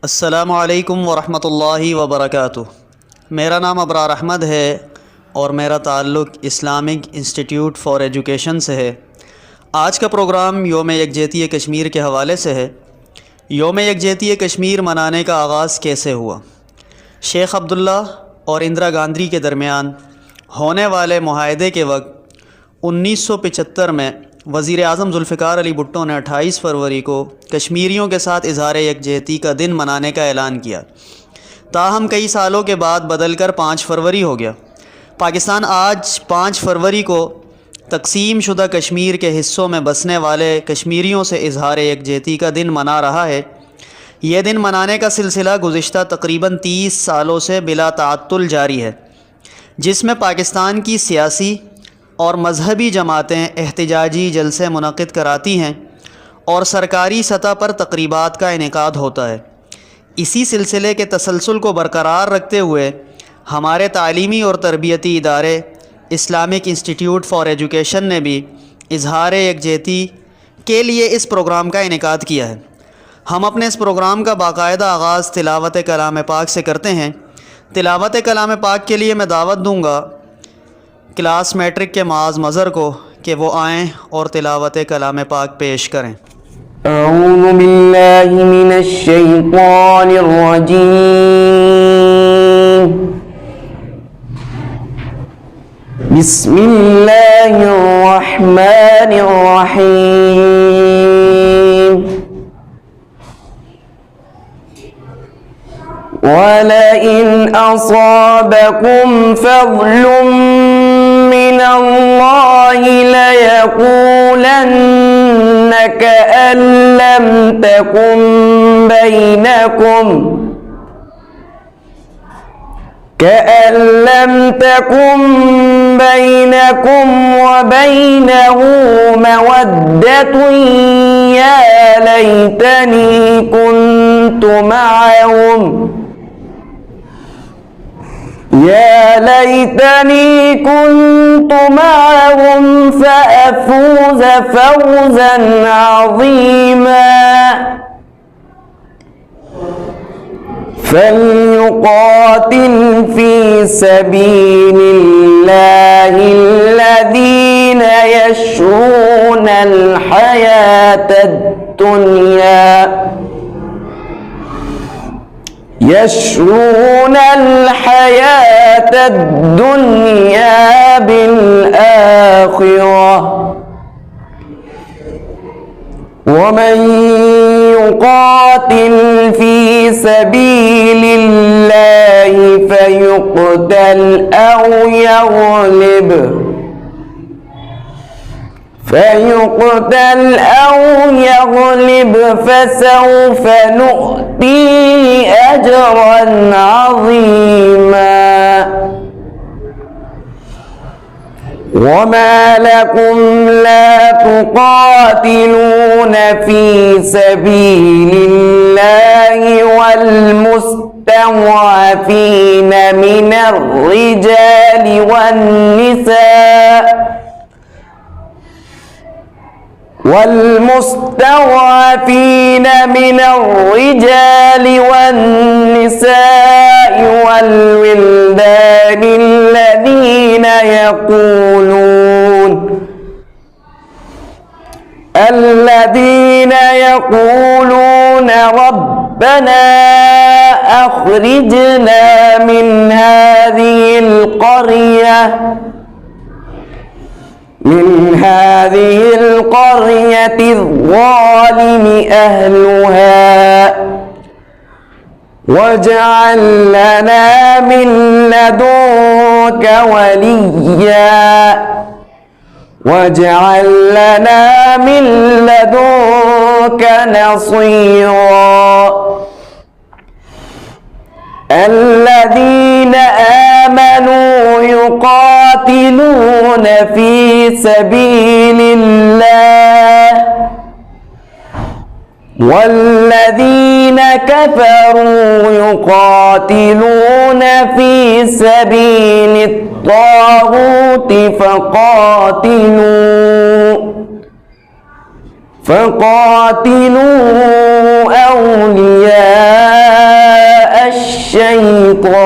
السلام علیکم ورحمۃ اللہ وبرکاتہ۔ میرا نام ابرار احمد ہے اور میرا تعلق اسلامک انسٹیٹیوٹ فار ایجوکیشن سے ہے۔ آج کا پروگرام یوم یکجہتی کشمیر کے حوالے سے ہے۔ یوم یکجہتی کشمیر منانے کا آغاز کیسے ہوا؟ شیخ عبداللہ اور اندرا گاندھی کے درمیان ہونے والے معاہدے کے وقت 1975 میں وزیر اعظم ذوالفقار علی بھٹو نے 28 فروری کو کشمیریوں کے ساتھ اظہار یکجہتی کا دن منانے کا اعلان کیا۔ تاہم کئی سالوں کے بعد بدل کر 5 فروری ہو گیا۔ پاکستان آج 5 فروری کو تقسیم شدہ کشمیر کے حصوں میں بسنے والے کشمیریوں سے اظہار یکجہتی کا دن منا رہا ہے۔ یہ دن منانے کا سلسلہ گزشتہ تقریباً 30 سالوں سے بلا تعطل جاری ہے، جس میں پاکستان کی سیاسی اور مذہبی جماعتیں احتجاجی جلسے منعقد کراتی ہیں اور سرکاری سطح پر تقریبات کا انعقاد ہوتا ہے۔ اسی سلسلے کے تسلسل کو برقرار رکھتے ہوئے ہمارے تعلیمی اور تربیتی ادارے اسلامک انسٹیٹیوٹ فار ایجوکیشن نے بھی اظہار یکجہتی کے لیے اس پروگرام کا انعقاد کیا ہے۔ ہم اپنے اس پروگرام کا باقاعدہ آغاز تلاوت کلام پاک سے کرتے ہیں۔ تلاوت کلام پاک کے لیے میں دعوت دوں گا کلاس میٹرک کے معاذ مظہر کو کہ وہ آئیں اور تلاوت کلام پاک پیش کریں۔ اعوذ باللہ من الشیطان الرجیم، بسم اللہ الرحمن الرحیم۔ وَلَئِنْ أَصَابَكُمْ فَضْلٌ مِّنَ اللَّهِ لَيَقُولَنَّ كَأَن لَّمْ تَكُن بَيْنَكُمْ وَبَيْنَهُ مَوَدَّةٌ يَا لَيْتَنِي كنت معهم فأفوز فوزا عظيما۔ فليقاتل في سبيل الله الذين يشرون الحياة الدنيا بالآخرة، ومن يقاتل في سبيل الله فيقتل أو يغلب فسوف نؤتيه أجرا عظيما۔ وما لكم لا تقاتلون في سبيل الله والمستضعفين من الرجال والنساء والولدان الذين يقولون ربنا أخرجنا من هذه القرية الظالم أهلها واجعل لنا من لدنك وليا واجعل لنا من لدنك نصيرا۔ الذين آمنوا يقاتلون في سبيل الله والذين كفروا يقاتلون في سبيل الطاغوت فقاتلوا أولياء الشيطان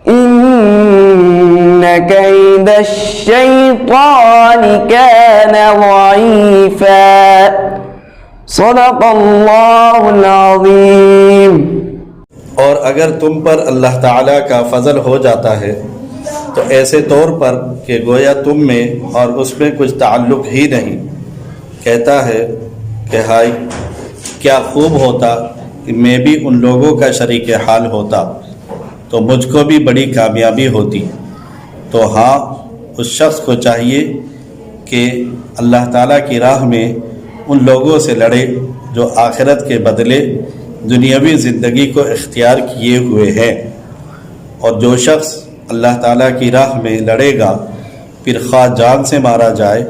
إن كيد الشيطان كان ضعيفا صدق اللہ العظیم۔ اور اگر تم پر اللہ تعالیٰ کا فضل ہو جاتا ہے تو ایسے طور پر کہ گویا تم میں اور اس میں کچھ تعلق ہی نہیں، کہتا ہے کہ ہائے کیا خوب ہوتا کہ میں بھی ان لوگوں کا شریک حال ہوتا تو مجھ کو بھی بڑی کامیابی ہوتی۔ تو ہاں، اس شخص کو چاہیے کہ اللہ تعالیٰ کی راہ میں ان لوگوں سے لڑے جو آخرت کے بدلے دنیاوی زندگی کو اختیار کیے ہوئے ہیں، اور جو شخص اللہ تعالیٰ کی راہ میں لڑے گا پھر خواہ جان سے مارا جائے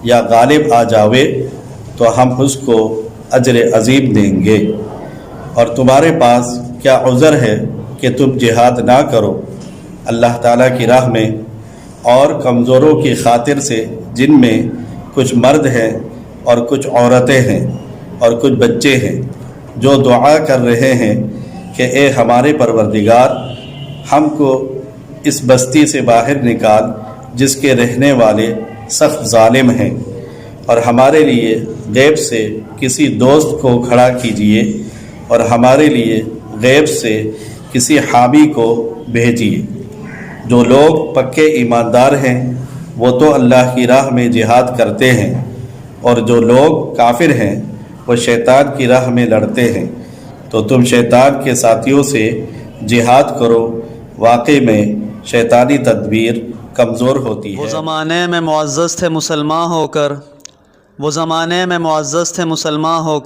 یا غالب آ جاوے تو ہم اس کو اجر عظیم دیں گے۔ اور تمہارے پاس کیا عذر ہے کہ تم جہاد نہ کرو اللہ تعالیٰ کی راہ میں اور کمزوروں کی خاطر سے، جن میں کچھ مرد ہیں اور کچھ عورتیں ہیں اور کچھ بچے ہیں، جو دعا کر رہے ہیں کہ اے ہمارے پروردگار، ہم کو اس بستی سے باہر نکال جس کے رہنے والے سخت ظالم ہیں، اور ہمارے لیے غیب سے کسی دوست کو کھڑا کیجیے اور ہمارے لیے غیب سے کسی حامی کو بھیجیے۔ جو لوگ پکے ایماندار ہیں وہ تو اللہ کی راہ میں جہاد کرتے ہیں، اور جو لوگ کافر ہیں وہ شیطان کی راہ میں لڑتے ہیں، تو تم شیطان کے ساتھیوں سے جہاد کرو، واقعی میں شیطانی تدبیر کمزور ہوتی ہے۔ وہ زمانے میں معزز تھے مسلمان ہو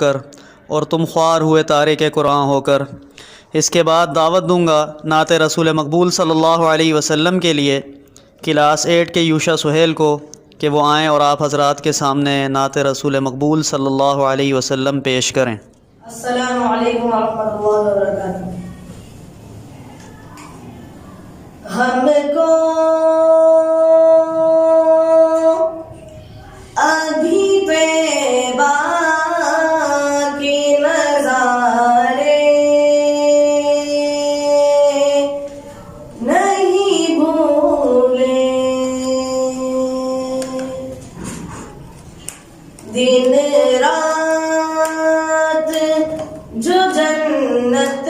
کر اور تم خوار ہوئے تارک قرآن ہو کر۔ اس کے بعد دعوت دوں گا نعت رسول مقبول صلی اللہ علیہ وسلم کے لیے کلاس 8 کے یوشا سہیل کو کہ وہ آئیں اور آپ حضرات کے سامنے نعت رسول مقبول صلی اللہ علیہ وسلم پیش کریں۔ السلام علیکم ورحمۃ اللہ وبرکاتہ۔ ہم کو ابھی طیبہ کے نظارے نہیں بھولے، دن رات جو جنت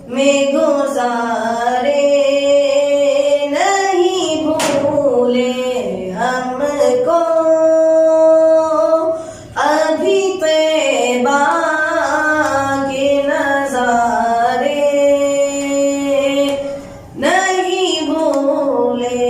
میں گزارے نہیں بھولے، ہم کو ابھی طیبہ کے نظارے نہیں بھولے۔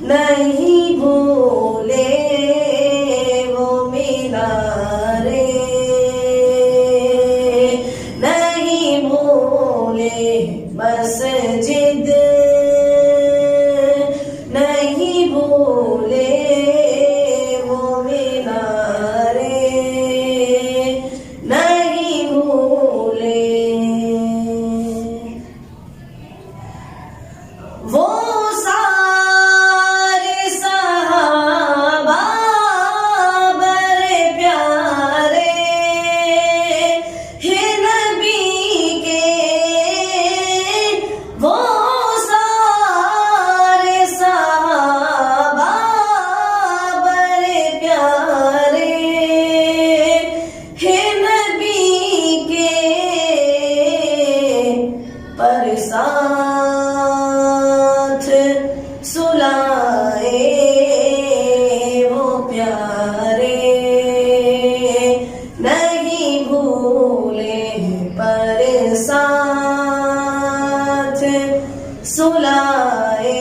نہیں بھولے وہ مینارے، نہیں بھولے مسجد، نہیں بھولے وہ مینارے، نہیں بھولے وہ ساتھ سلائے وہ پیارے، نہیں بھولے پر ساتھ سلائے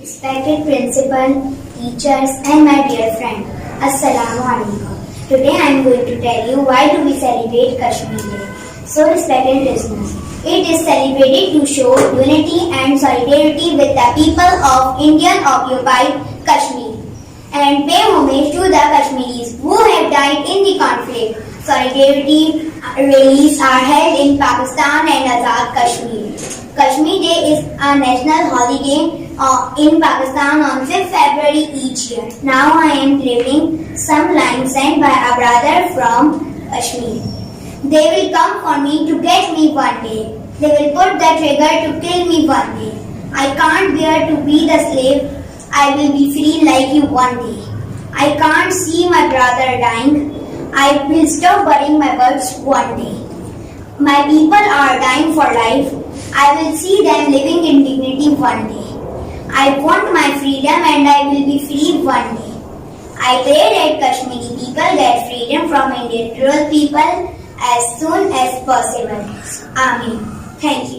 Respected principal, teachers and my dear friend, Assalamu alaikum. Today I am going to tell you why do we celebrate Kashmir Day. So respected listeners, it is celebrated to show unity and solidarity with the people of Indian occupied Kashmir and pay homage to the Kashmiris who have died in the conflict. Solidarity rallies are held in Pakistan and Azad Kashmir. Kashmir Day is a national holiday in Pakistan on 5th February each year. Now I am delivering some lines sent by a brother from Kashmir. They will come for me to get me one day. They will put the trigger to kill me one day. I can't bear to be the slave. I will be free like you one day. I can't see my brother dying. I will stop burying my birds one day. My people are dying for life. I will see them living in dignity one day. I want my freedom and I will be free one day. I pray that Kashmiri people get freedom from Indian rural people as soon as possible. Amin. Thank you.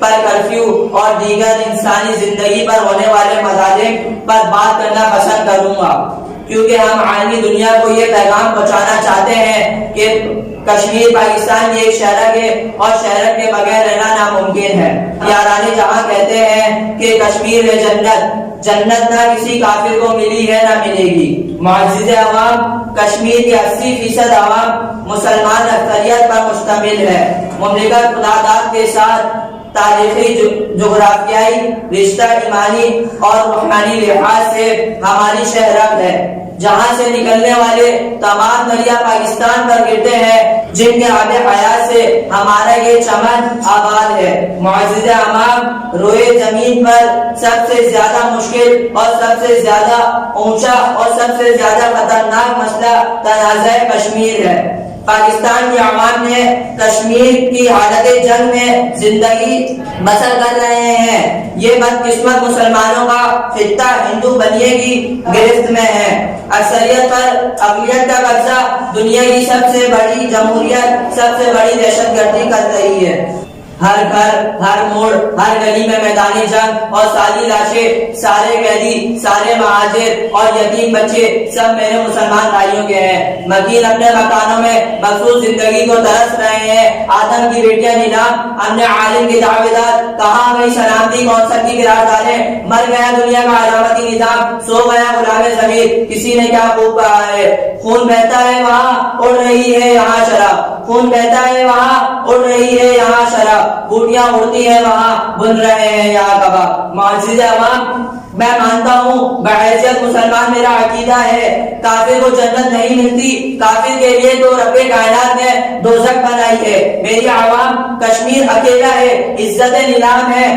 Per curfew اور دیگر انسانی زندگی پر ہونے والے مظالم پر بات کرنا پسند کروں گا، کیونکہ ہم عالمی دنیا کو یہ پیغام پہنچانا چاہتے ہیں کہ کشمیر پاکستان کی ایک شہر ہے اور شہر کے بغیر رہنا ناممکن ہے۔ یاران جہاں کہتے ہیں کہ کشمیر ہے جنت، جنت نہ کسی کافر کو ملی ہے نہ ملے گی۔ معزز عوام، کشمیر کی 80% عوام مسلمان اکثریت پر مشتمل ہے۔ مملکت خداداد کے ساتھ تاریخی، جغرافیائی، رشتہ ایمانی اور روحانی لحاظ سے ہماری شہرت ہے، جہاں سے نکلنے والے تمام دریا پاکستان پر گرتے ہیں، جن کے آب حیات سے ہمارا یہ چمن آباد ہے۔ معزز عوام، روئے زمین پر سب سے زیادہ مشکل اور سب سے زیادہ اونچا اور سب سے زیادہ خطرناک مسئلہ تنازع کشمیر ہے۔ پاکستان کے عوام نے کشمیر کی حالت جنگ میں زندگی بسر کر رہے ہیں۔ یہ بدقسمت مسلمانوں کا خطہ ہندو بنیے کی گرفت میں ہے۔ اکثریت پر اقلیت کا قبضہ دنیا کی سب سے بڑی جمہوریت، سب سے بڑی دہشت گردی کر رہی ہے۔ ہر گھر، ہر موڑ، ہر گلی میں میدانی جنگ اور ساری لاشیں، سارے قیدی، سارے مہاجر اور یتیم بچے سب میرے مسلمان بھائیوں کے ہیں۔ مکین اپنے مکانوں میں مخصوص زندگی کو ترس رہے ہیں۔ آدم کی بیٹیاں نیلام، اپنے عالم کی دعوے دار، کہاں گئی سلامتی کونسل کی قراردادیں، مر گیا دنیا کا علامتی نظام، سو گیا غلام ضمیر، کسی نے کیا خوب کہا ہے، خون بہتا ہے وہاں اڑ رہی ہے یہاں شراب، خون بہتا ہے وہاں اڑ رہی ہے یہاں شراب، بوٹیاں اڑتی ہیں وہاں بن رہے ہیں یہاں کباب۔ معزز عوام، میں مانتا ہوں، بحیثیت مسلمان میرا عقیدہ ہے، کافر کو جنت نہیں ملتی، کافر کے لیے تو رب کائنات نے دوزخ بنائی ہے۔ میری عوام، کشمیر اکیلا ہے، عزت نیلام ہے۔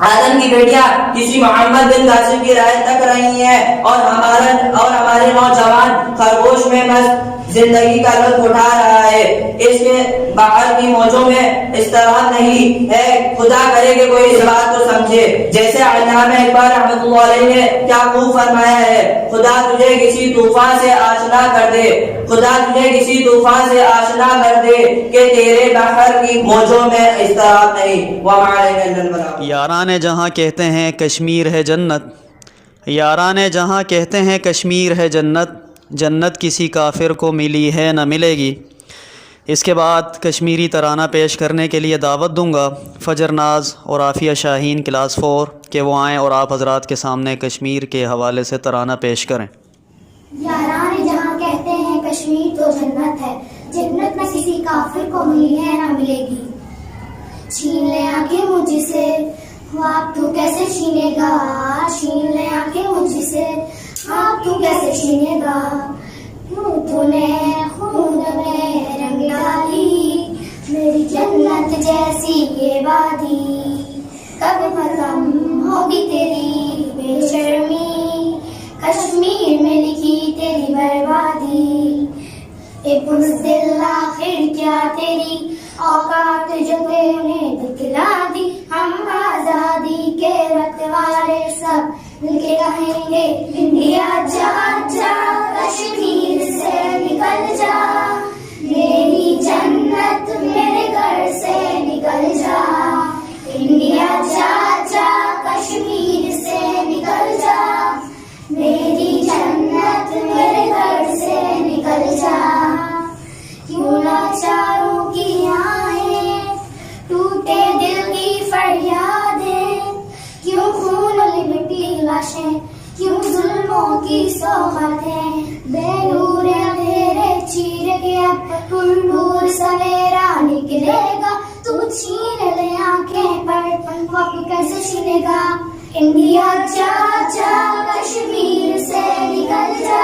آدم کی بیٹیاں کسی محمد بن قاسم کی رائے تک رہی ہیں اور ہمارے نوجوان خرگوش میں مست زندگی کا لطف اٹھا رہا ہے۔ اس کے باہر کی موجوں میں اضطراب نہیں ہے۔ خدا کرے کہ کوئی اس بات کو سمجھے، جیسے علامہ اقبال رحمۃ اللہ علیہ نے کیا خوب فرمایا ہے، خدا تجھے کسی طوفان سے آشنا کر دے، خدا تجھے کسی طوفان سے آشنا کر دے کہ تیرے بحر کی موجوں میں اضطراب نہیں۔ وما علینا الا البلاغ۔ یاران جہاں کہتے ہیں کشمیر ہے جنت، یاران جہاں کہتے ہیں کشمیر ہے جنت، جنت کسی کافر کو ملی ہے نہ ملے گی۔ اس کے بعد کشمیری ترانہ پیش کرنے کے لیے دعوت دوں گا فجر ناز اور عافیہ شاہین کلاس 4 کہ وہ آئیں اور آپ حضرات کے سامنے کشمیر کے حوالے سے ترانہ پیش کریں۔ یاران جہاں کہتے ہیں کشمیر تو جنت ہے، جنت نہ کسی کافر کو ملی ہے نہ ملے گی۔ چھین لے آنکھیں مجھ سے، خواب تو کیسے چھینے گا، چھین لے آنکھیں مجھ سے، خواب تو کیسے چھینے گا، کیوں تو نے خون میں رنگ ڈالی میری جنت جیسی یہ وادی، کب ختم ہوگی تیری بے شرمی، کشمیر میں لکھی تیری بربادی، اے بزدل آخر کیا تیری اوقات جو تیرے نے دکھلا دی، ہم آزادی کے رکھوالے سب مل کے کہیں گے انڈیا جا جا، کشمیر سے نکل جا، میری جنت میرے گھر سے نکل جا، انڈیا جا جا، کشمیر سے نکل جا، میری جنت میرے گھر سے نکل جا، کیوں لاچاروں کی آہیں ٹوٹے دل کی فریادیں، کیوں خون لپٹی لاشیں، کیوں ظلموں کی سوغاتیں، بے نور اندھیرے چیر کے اب نور سویرا نکلے گا، تو چھین لے آنکھیں پر وقت کیسے چھینے گا، انڈیا جا جا، کشمیر سے نکل جا،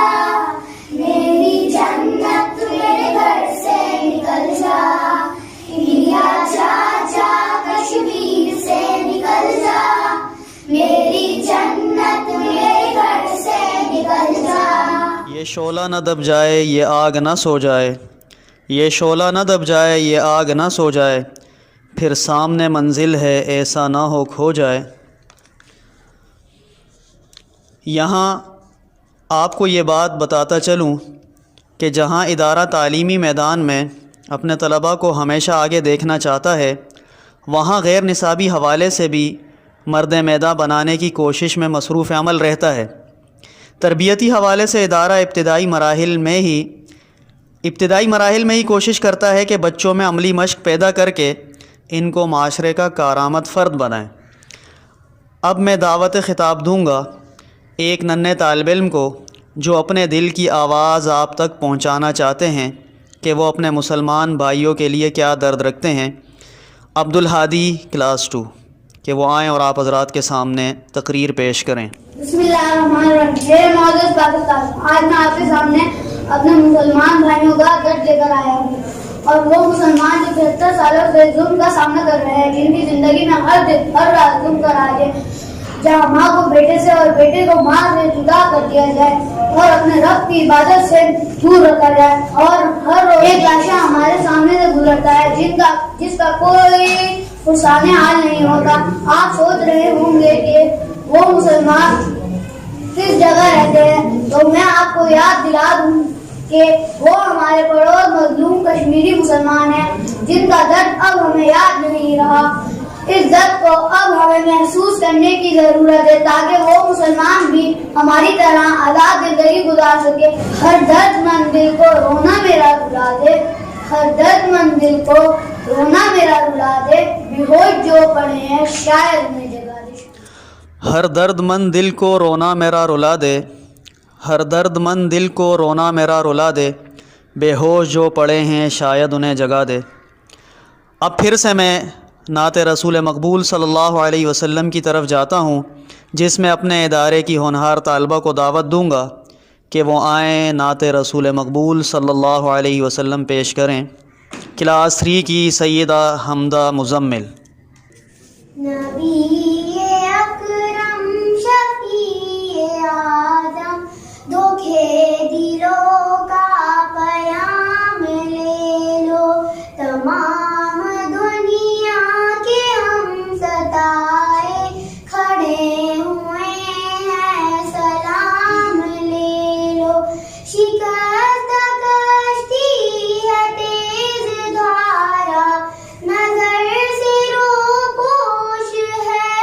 میری جنت میرے گھر سے نکل جا، انڈیا جا جا، کشمیر سے نکل جا، میری جنت میرے گھر سے نکل جا۔ یہ شعلہ نہ دب جائے یہ آگ نہ سو جائے، یہ شعلہ نہ دب جائے یہ آگ نہ سو جائے، پھر سامنے منزل ہے ایسا نہ ہو کھو جائے۔ یہاں آپ کو یہ بات بتاتا چلوں کہ جہاں ادارہ تعلیمی میدان میں اپنے طلباء کو ہمیشہ آگے دیکھنا چاہتا ہے وہاں غیر نصابی حوالے سے بھی مرد میدہ بنانے کی کوشش میں مصروف عمل رہتا ہے۔ تربیتی حوالے سے ادارہ ابتدائی مراحل میں ہی کوشش کرتا ہے کہ بچوں میں عملی مشق پیدا کر کے ان کو معاشرے کا کارآمد فرد بنائیں۔ اب میں دعوت خطاب دوں گا ایک ننھے طالب علم کو جو اپنے دل کی آواز آپ تک پہنچانا چاہتے ہیں کہ وہ اپنے مسلمان بھائیوں کے لیے کیا درد رکھتے ہیں۔ عبدالہادی کلاس 2 کہ وہ آئیں اور آپ حضرات کے سامنے تقریر پیش کریں۔ بسم اللہ الرحمن الرحیم۔ میرے معزز پاکستان، آج میں آپ کے سامنے اپنے مسلمان بھائیوں کا درد لے کر آیا ہوں، اور وہ مسلمان جو 73 سالوں سے ظلم کا سامنا کر رہے ہیں، جن کی زندگی میں ہر دن ہر رات ظلم کا راج ہے، جہاں ماں کو بیٹے سے اور بیٹے کو ماں سے جدا کر دیا جائے اور اپنے رب کی عبادت سے دور رکھا جائے، اور ہر روز ایک لاشا ہمارے سامنے سے گزرتا ہے جس کا کوئی فرسانے حال نہیں ہوتا۔ آپ سوچ رہے ہوں گے کہ وہ مسلمان کس جگہ رہتے ہیں، تو میں آپ کو یاد دلا دوں کہ وہ ہمارے پڑوس مظلوم کشمیری مسلمان ہیں، جن کا درد اب ہمیں یاد نہیں رہا۔ اس درد کو اب ہمیں محسوس کرنے کی ضرورت ہے تاکہ وہ مسلمان بھی ہماری طرح آزاد زندگی گزار سکے۔ ہر درد مند دل کو رونا میرا رلا دے، ہر درد مند دل کو رونا میرا رلا دے، بے ہوش جو پڑے ہیں شاید میں جگا دے۔ ہر درد مند دل کو رونا میرا رلا دے، ہر درد مند دل کو رونا میرا رلا دے، بے ہوش جو پڑے ہیں شاید انہیں جگا دے۔ اب پھر سے میں نعت رسول مقبول صلی اللہ علیہ وسلم کی طرف جاتا ہوں، جس میں اپنے ادارے کی ہونہار طالبہ کو دعوت دوں گا کہ وہ آئیں نعت رسول مقبول صلی اللہ علیہ وسلم پیش کریں۔ کلاس 3 کی سیدہ حمدہ مزمل۔ نبی اکرم شفیع آدم، دکھے دلوں کا پیام لے لو، تمام دنیا کے ہم ستائے کھڑے ہوئے ہیں، سلام لے لو۔ شکست کشتی ہے تیز دھارا، نظر سے روپوش ہے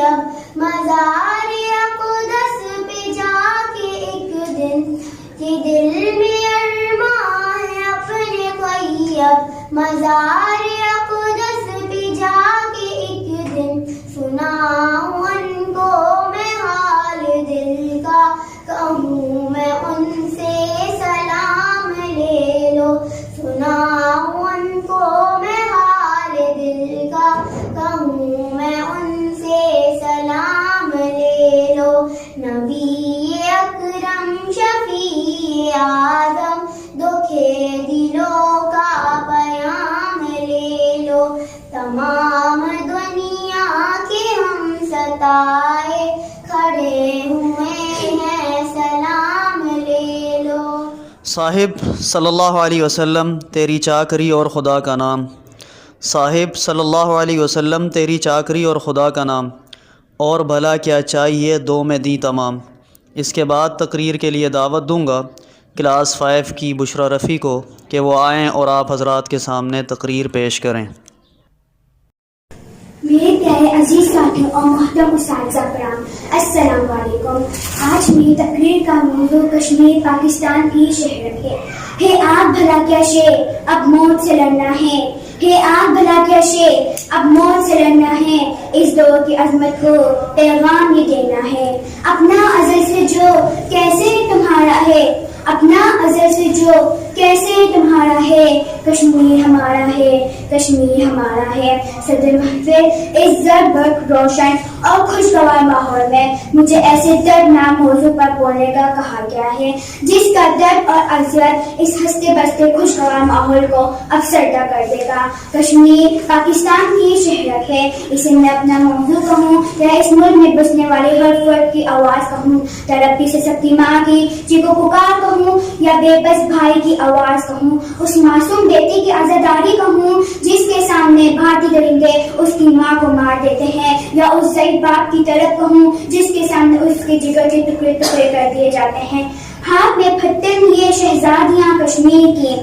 طیب مزار اقدس پہ جا کے ایک دن کہ دل میں ارمان ہے اپنے طیب مزار اقدس پہ جا کے ایک دن سناؤں ان کو میں حال دل کا کہوں میں ان سے سلام لے لو سناؤں ان کو میں حال دل کا کہوں میں ان سے سلام لے لو نبی اکرم شفیع آدم دکھے دلوں کا پیام لے لو تمام دنیا کے ہم ستائے کھڑے ہوئے ہیں سلام لے لو. صاحب صلی اللہ علیہ وسلم تیری چاکری اور خدا کا نام. صاحب صلی اللہ علیہ وسلم تیری چاکری اور خدا کا نام اور بھلا کیا چاہیے دو میں دی تمام. اس کے بعد تقریر کے لیے دعوت دوں گا کلاس 5 کی بشرا رفیع کو کہ وہ آئیں اور آپ حضرات کے سامنے تقریر پیش کریں. میرے پیارے عزیز ساتھیوں اور محترم اساتذہ کرام السلام علیکم. آج میری تقریر کا موضوع کشمیر پاکستان کی شہرت ہے آگ بھلا کیا شے اب موت سے لڑنا ہے آگ بھلا کیا شے اب موت سے لڑنا ہے اس دور کی عظمت کو پیغام یہ دینا ہے اپنا ازل سے جو کیسے تمہارا ہے اپنا ازل سے جو کیسے تمہارا ہے کشمیر ہمارا ہے کشمیر ہمارا ہے. صدر محفل عزت برق روشن اور خوشگوار ماحول میں مجھے ایسے دردناک موضوع پر بولنے کا کہا گیا ہے جس کا درد اور اذیت اس ہنستے بستے خوشگوار ماحول کو افسردہ کر دے گا. کشمیر پاکستان کی شہرت ہے. اسے میں اپنا موضوع کہوں یا اس ملک میں بسنے والے ہر فرد کی آواز کہوں تڑپتی سے سکتی ماں کی چیخو پکار کہوں یا بے بس بھائی کی آواز کہوں اس معصوم بیٹی کی عزاداری کہوں جس کے سامنے بھارتی درندے اس کی ماں کو مار دیتے ہیں یا اس ضعیف باپ کی طرف کہوں جس کے سامنے اس کے جگر کے ٹکڑے ٹکڑے کر دیے جاتے ہیں. ہاتھ میں پتھر لیے شہزادیاں کشمیر کی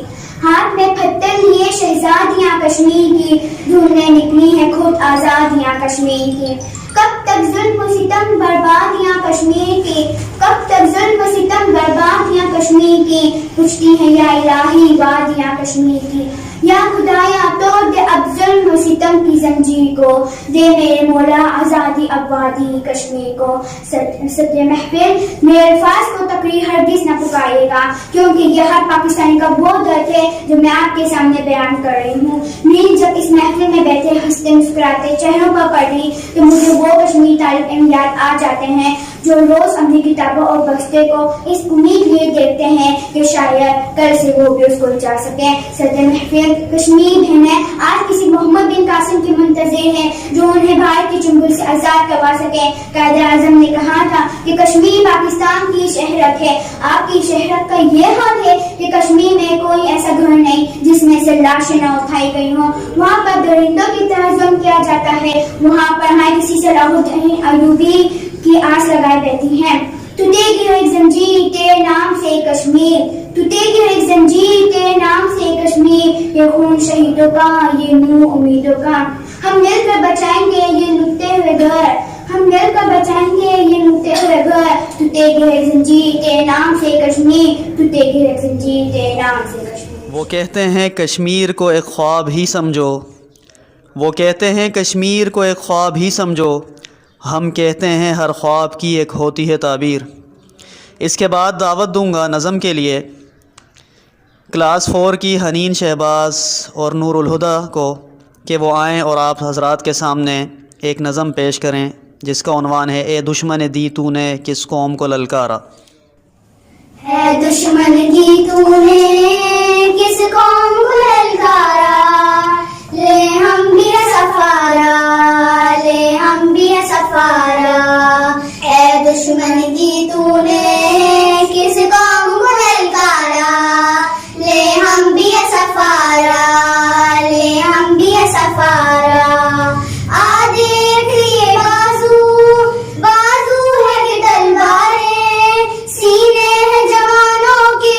ہاتھ میں پتھر لیے شہزادیاں کشمیر کی ڈھونڈنے نکلی ہیں خود آزادیاں کشمیر کی. کب تک ظلم و ستم بربادیاں کشمیر کی کب تک ظلم و ستم بربادیاں کشمیر کی پوچھتی ہیں یا الہی وادیاں کشمیر کی. یا خدایا توڑ دے اب ظلم و ستم کی زنجیر کو دے میرے مولا آزادی اب وادی کشمیر کو. صدر محفل میرے الفاظ کو تقریر ہرگز نہ پکائیے گا کیونکہ یہ ہر پاکستانی کا وہ درد ہے جو میں آپ کے سامنے بیان کر رہی ہوں. میں جب اس محفل میں بیٹھے ہنستے مسکراتے چہروں پر پڑھی تو مجھے وہ کشمیر طالب علم یاد آ جاتے ہیں جو روز اپنی کتابوں اور بستے کو اس امید لیے دیکھتے ہیں کہ شاید کل سے وہ بھی اس کو جا سکیں. صدر محفل کشمیر بہنیں آج کسی محمد بن قاسم کے منتظر ہیں جو انہیں بھارت کے چنگل سے آزاد کروا سکے. قائد اعظم نے کہا تھا کہ کشمیر پاکستان کی شہرت ہے. آپ کی شہرت کا یہ حال ہے کہ کشمیر میں کوئی ایسا گھر نہیں جس میں سے لاشیں نہ اٹھائی گئی ہوں. وہاں پر درندوں کی طرح ظلم کیا جاتا ہے. وہاں پر نہ کسی صلاح الدین ایوبی کی آس لگائے بیٹھی ہیں. ٹوٹے گی ایک زنجیر تیرے نام سے کشمیر ٹوٹے گی ایک زنجیر تیرے نام سے کشمیر یہ خون شہیدوں کا یہ منہ امیدوں کا. ہم مل کر بچائیں گے یہ لٹے ہوئے گھر ہم مل کر بچائیں گے یہ لٹے ہوئے گھر. ٹوٹے گی ایک زنجیر تیرے نام سے کشمیر ٹوٹے گی ایک زنجیر تیرے نام سے کشمیر. وہ کہتے ہیں کشمیر کو ایک خواب ہی سمجھو وہ کہتے ہیں کشمیر کو ایک خواب ہی سمجھو ہم کہتے ہیں ہر خواب کی ایک ہوتی ہے تعبیر. اس کے بعد دعوت دوں گا نظم کے لیے کلاس 4 کی حنین شہباز اور نور الہدیٰ کو کہ وہ آئیں اور آپ حضرات کے سامنے ایک نظم پیش کریں جس کا عنوان ہے اے دشمن دی تو نے کس قوم کو للکارا. اے دشمن دی تو نے کس قوم کو للکارا لے ہم بھی سفارا لے ہم بھی سفارا. اے دشمن دی تو نے کس قوم کو للکارا لے ہم بھی سفارا لے ہم بھی سفارا. آ دیکھ لیے بازو ہے کہ تلواریں سینے ہیں جوانوں کے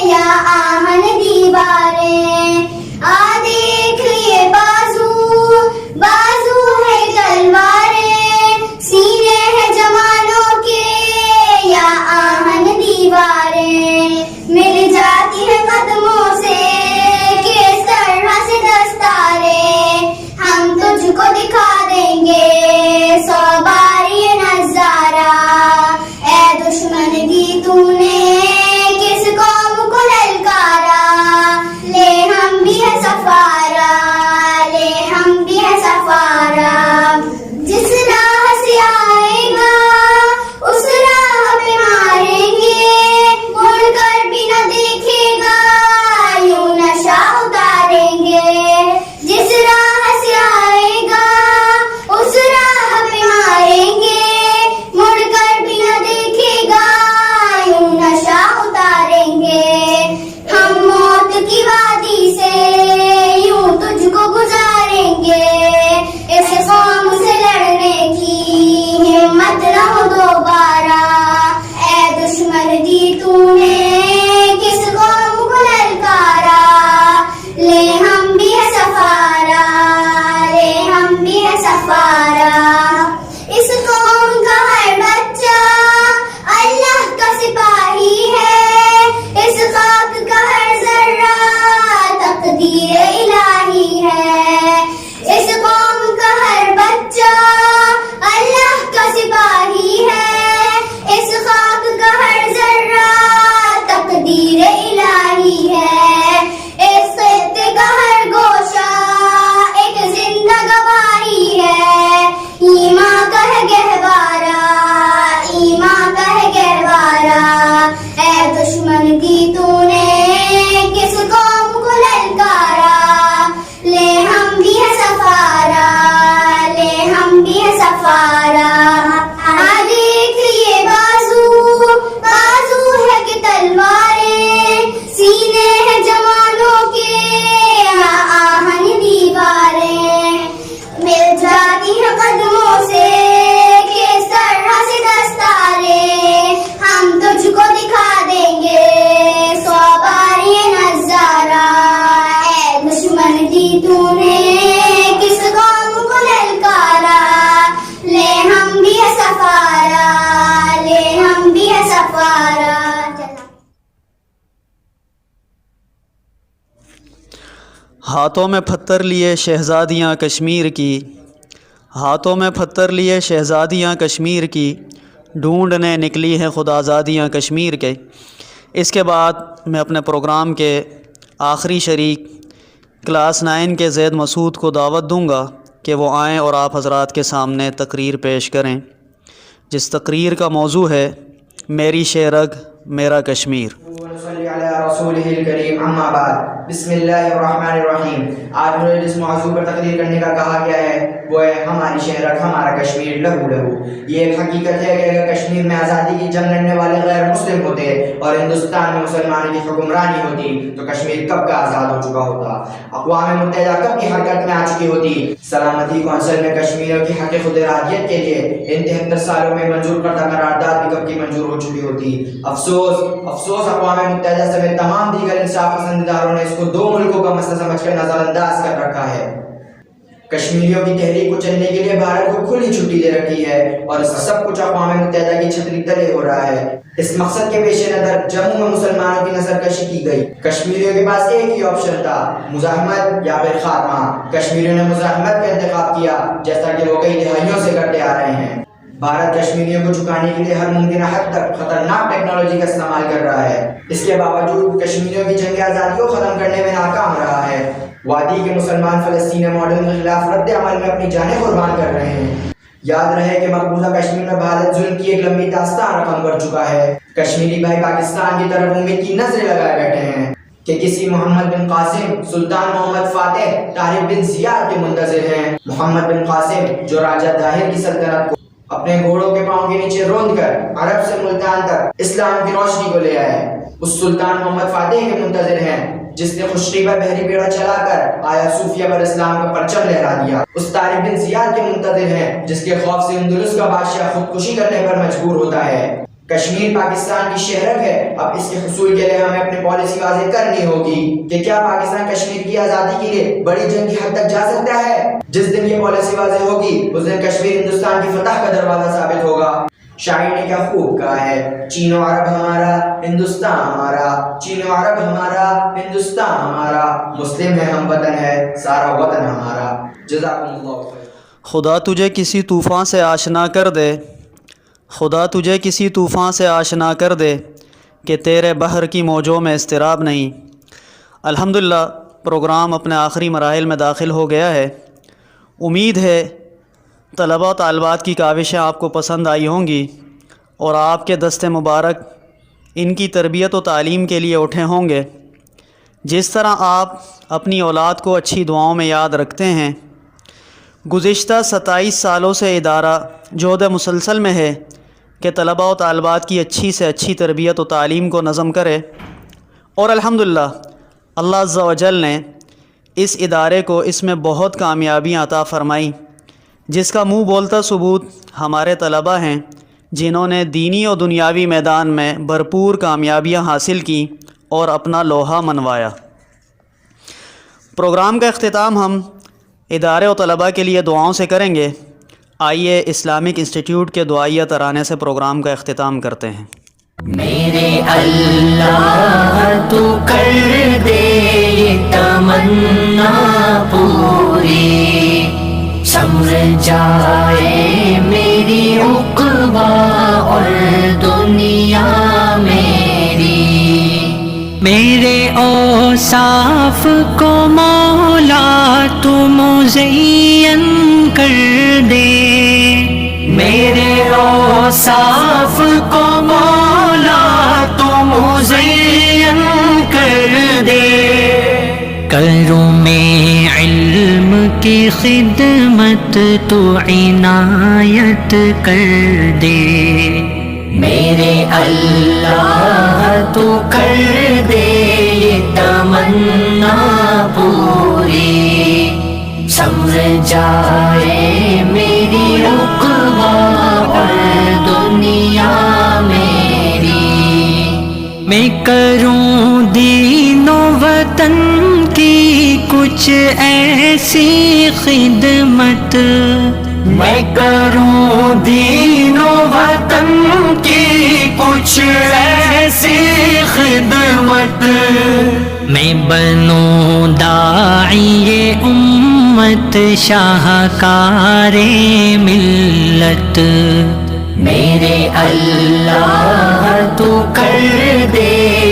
یا آہن دیواریں. آ دیکھ لیے بازو ہے تلواریں دی تو نے کس قوم کو للکارا، لے ہم بھی ہے سفارا، لے ہم بھی ہے سفارا. اس قوم کا ہر بچہ اللہ کا سپاہی ہے، اس خاک کا ہر ذرہ تقدیر الہی ہے. اس قوم کا ہر بچہ اللہ کا سپاہی ہے، اس خاک کا ہر ذرہ تقدیر الہی ہے. اس خطے کا ہر گوشہ ایک زندہ گواہی ہے. ایمان کا ہے گہوارا، ایمان کا ہے گہوارا. اے دشمن دی تو نے کس قوم کو للکارا، لے ہم بھی ہے سفارا، لے ہم بھی ہے سفارا. دیکھ یہ بازو، بازو ہے کہ تلواریں، سینے ہیں جوانوں کے آہن دیواریں. مل جاتی ہیں قدموں سے کس طرح سے دستاریں، ہم تجھ کو دکھا دیں گے 100 بار یہ نظارہ. اے دشمن دی تو نے کس قوم کو للکارا، لے ہم بھی ہے سفارا، لے ہم بھی ہے سفارا. ہاتھوں میں پتھر لیے شہزادیاں کشمیر کی، ہاتھوں میں پتھر لیے شہزادیاں کشمیر کی، ڈھونڈنے نکلی ہیں خدا زادیاں کشمیر کے. اس کے بعد میں اپنے پروگرام کے آخری شریک کلاس 9 کے زید مسعود کو دعوت دوں گا کہ وہ آئیں اور آپ حضرات کے سامنے تقریر پیش کریں، جس تقریر کا موضوع ہے میری شیرگ میرا کشمیر. صلی علی رسولہ الکریم. اما بعد، بسم اللہ الرحمن الرحیم. آج مجھے جس موضوع پر تقریر کرنے کا کہا گیا ہے وہ ہے ہماری شہرک ہمارا کشمیر لہو لہو. یہ ایک حقیقت ہے کہ اگر کشمیر میں آزادی کی جنگ لڑنے والے غیر مسلم ہوتے اور ہندوستان میں مسلمانوں کی حکمرانی ہوتی تو کشمیر کب کا آزاد ہو چکا ہوتا، اقوام متحدہ کب کی حرکت میں آ چکی ہوتی، سلامتی کونسل میں کشمیریوں کی حق خود ارادیت کے لیے ان 73 سالوں میں منظور کردہ قرارداد بھی کب کی منظور ہو چکی ہوتی. افسوس افسوس اقوام متحدہ سمیت تمام دیگر انصاف پسند اداروں نے اس کو 2 ملکوں کا مسئلہ سمجھ کر نظر انداز کر رکھا ہے. کشمیریوں کی تحریک کو چلنے کے لیے بھارت کو کھلی چھٹی دے رکھی ہے اور سب کچھ اقوام متحدہ کی چھتری تلے ہو رہا ہے. اس مقصد کے پیش نظر جموں میں مسلمانوں کی نظر کشی کی گئی. کشمیریوں کے پاس ایک ہی آپشن تھا، مزاحمت یا پھر خاتمہ. کشمیریوں نے مزاحمت کا انتخاب کیا جیسا کہ وہ کئی دہائیوں سے کرتے آ رہے ہیں. بھارت کشمیریوں کو جھکانے کے لیے ہر ممکنہ حد تک خطرناک ٹیکنالوجی کا استعمال کر رہا ہے. اس کے باوجود کشمیریوں کی جنگ آزادی کو ختم کرنے میں ناکام رہا ہے. وادی کے مسلمان فلسطینی ماڈل کے خلاف رد عمل میں اپنی جانیں قربان کر رہے ہیں. یاد رہے کہ مقبوضہ کشمیر میں بھارت ظلم کی ایک لمبی داستان رقم کر چکا ہے. کشمیری بھائی پاکستان کی طرف امید کی نظریں لگائے بیٹھے ہیں کہ کسی محمد بن قاسم، سلطان محمد فاتح، طارق بن زیاد کے منتظر ہیں. محمد بن قاسم جو راجہ طاہر کی سلطنت کو اپنے گھوڑوں کے پاؤں کے نیچے روند کر عرب سے ملتان تک اسلام کی روشنی کو لے آئے، اس سلطان محمد فاتح کے منتظر ہیں جس نے خوشخیبہ بحری بیڑا چلا کر آیا صوفیہ پر اسلام کا پرچم لہرا دیا. اس طارق بن زیاد کے منتظر ہیں جس کے خوف سے اندلس کا بادشاہ خودکشی کرنے پر مجبور ہوتا ہے. کشمیر پاکستان کی شہرک ہے. اب اس کے حصول کے لیے ہمیں اپنی پالیسی واضح کرنی ہوگی کہ کیا پاکستان کشمیر کی آزادی کے لیے بڑی جنگ کی حد تک جا سکتا ہے. جس دن یہ پالیسی واضح ہوگی اس دن کشمیر ہندوستان کی فتح کا دروازہ ثابت ہوگا. شاعر نے کیا خوب کہا ہے، چین و عرب ہمارا ہندوستان ہمارا، چین و عرب ہمارا ہندوستان ہمارا، مسلم ہے ہم وطن ہے سارا وطن ہمارا. جزاکم اللہ خیر. خدا تجھے کسی طوفان سے آشنا کر دے، خدا تجھے کسی طوفان سے آشنا کر دے کہ تیرے بحر کی موجوں میں اضطراب نہیں. الحمدللہ پروگرام اپنے آخری مراحل میں داخل ہو گیا ہے. امید ہے طلباء و طالبات کی کاوشیں آپ کو پسند آئی ہوں گی اور آپ کے دست مبارک ان کی تربیت و تعلیم کے لیے اٹھے ہوں گے. جس طرح آپ اپنی اولاد کو اچھی دعاؤں میں یاد رکھتے ہیں، گزشتہ 27 سالوں سے ادارہ جہد مسلسل میں ہے کہ طلباء و طالبات کی اچھی سے اچھی تربیت و تعلیم کو نظم کرے، اور الحمدللہ اللہ عز و جل نے اس ادارے کو اس میں بہت کامیابیاں عطا فرمائی، جس کا منہ بولتا ثبوت ہمارے طلباء ہیں جنہوں نے دینی و دنیاوی میدان میں بھرپور کامیابیاں حاصل کیں اور اپنا لوہا منوایا۔ پروگرام کا اختتام ہم ادارے و طلباء کے لیے دعاؤں سے کریں گے۔ آئیے اسلامک انسٹیٹیوٹ کے دعائیہ ترانے سے پروگرام کا اختتام کرتے ہیں۔ میرے اللہ تو کر دے یہ تمنا پوری، سمجھ جائے میری عقبہ اور دنیا میری۔ میرے اوصاف کو مولا تو مزین کر دے، میرے اوصاف کو مولا تو مزین کر دے۔ کروں میں علم کی خدمت تو عنایت کر دے، میرے اللہ تو کر دے یہ تمنا پوری، سمجھ جائے میری عقبہ اور دنیا میری۔ میں کروں دین و وطن کی کچھ ایسی خدمت، میں کروں دین و وطن کی کچھ ایسی خدمت، میں بنوں داعی امت شاہکار ملت، میرے اللہ تو کر دے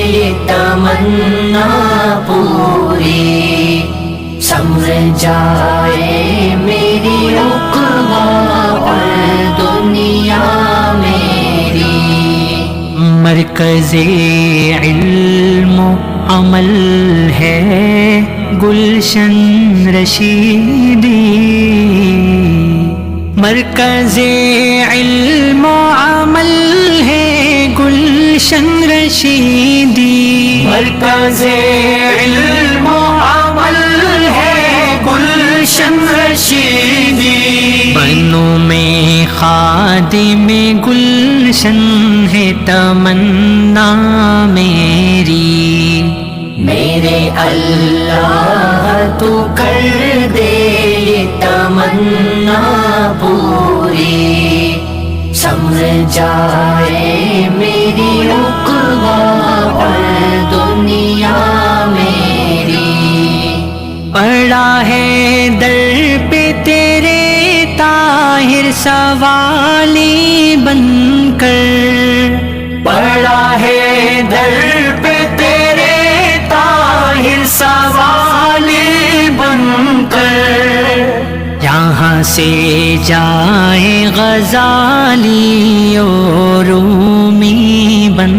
یہ تمنا پوری، سمجھ جائے میری عقبہ اور دنیا میری۔ مرکز علم و عمل ہے گلشن رشیدی، مرکز علم و عمل ہے گلشن رشیدی، مرکز علم و عمل ہے گلشن رشیدی۔ بنوں میں خادم گلشن ہے تمنا میری، میرے اللہ تو کر دے یہ تمنا پوری، سمجھ جائے میری عقبہ اور دنیا میری۔ پڑا ہے در پہ تیرے طاہر سوالی بن کر، پڑا ہے در پہ تیرے طاہر سوالی بن کر، یہاں سے جائے غزالی اور رومی بن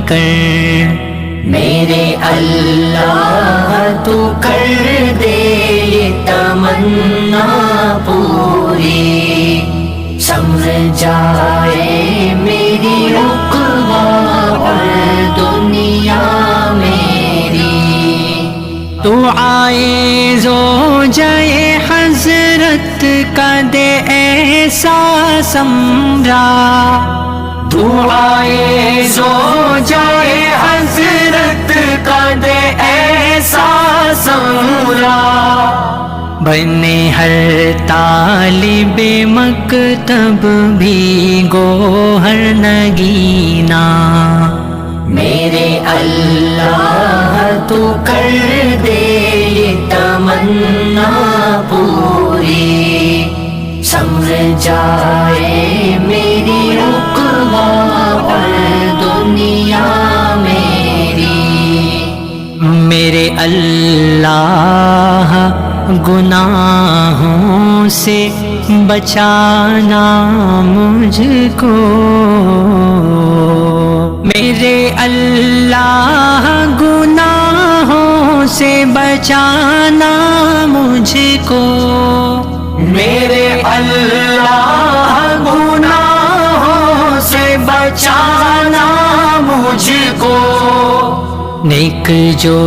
کر، میرے اللہ تو کر دے یہ تمنا پوری، سمجھ جائے میری عقبہ اور دنیا میری۔ تو آئے زوجہ حضرت کا دے ایسا سمرا، تو آئے زوجہ حضرت کا دے ایسا سمرا، بنے ہر طالب مکتب بھی گوہر نگینا، میرے اللہ تو کر دے یہ تمنا پوری، سمجھ جائے میری عقبہ اور دنیا میری۔ میرے اللہ گناہوں سے بچانا مجھ کو، میرے اللہ گناہوں سے بچانا مجھ کو، میرے اللہ گناہوں سے بچانا مجھ کو، نیک جو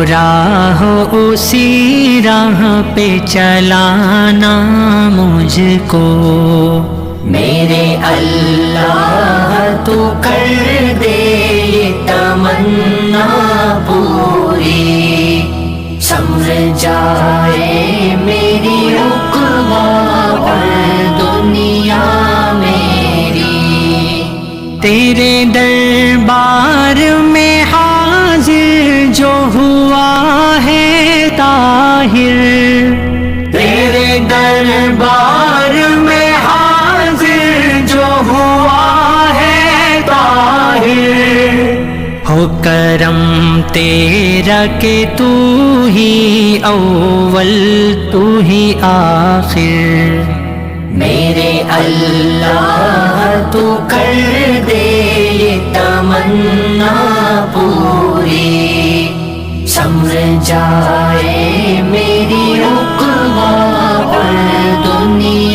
راہ اسی راہ پہ چلانا مجھ کو، میرے اللہ تو کر دے یہ تمنا پوری، سمجھ جائے میری عقبہ اور دنیا میری، تیرے دربار میں حاضر جو ہوا ہے طاہر، تیرے دربار میں حاضر جو ہوا ہے طاہر، ہو کرم تیرا کہ تو ہی اول تو ہی آخر، میرے اللہ تو کر دے یہ تمنا پوری، سمجھ جائے میری عقبہ اور دنیا